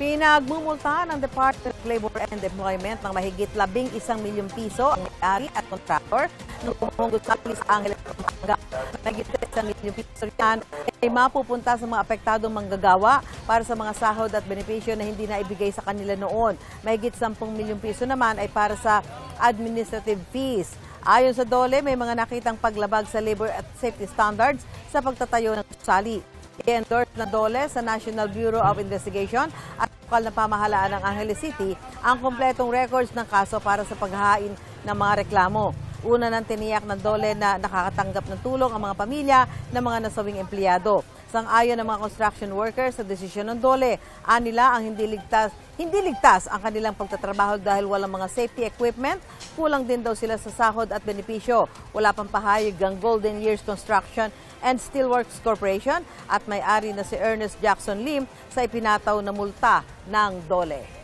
Pinagmumultahan ng Department of Labor and Employment ng mahigit 11 milyong piso ang may-ari at kontraktor ng Pumunggo sa Angeles, Pampanga. Mahigit 1 milyong piso yan ay mapupunta sa mga apektadong manggagawa para sa mga sahod at benepisyo na hindi na ibigay sa kanila noon. Mahigit 10 milyong piso naman ay para sa administrative fees. Ayon sa DOLE, may mga nakitang paglabag sa labor at safety standards sa pagtatayo ng gusali. I-endorse ng DOLE sa National Bureau of Investigation at lokal na pamahalaan ng Angeles City ang kumpletong records ng kaso para sa paghahain ng mga reklamo. Una nang tiniyak ng DOLE na nakakatanggap ng tulong ang mga pamilya ng mga nasawing empleyado. Sang-ayon ng mga construction workers sa desisyon ng DOLE, anila ang hindi ligtas ang kanilang pagtatrabaho dahil walang mga safety equipment, kulang din daw sila sa sahod at benepisyo. Wala pang pahayag ang Golden Years Construction and Steelworks Corporation at may-ari na si Ernest Jackson Lim sa ipinataw na multa ng DOLE.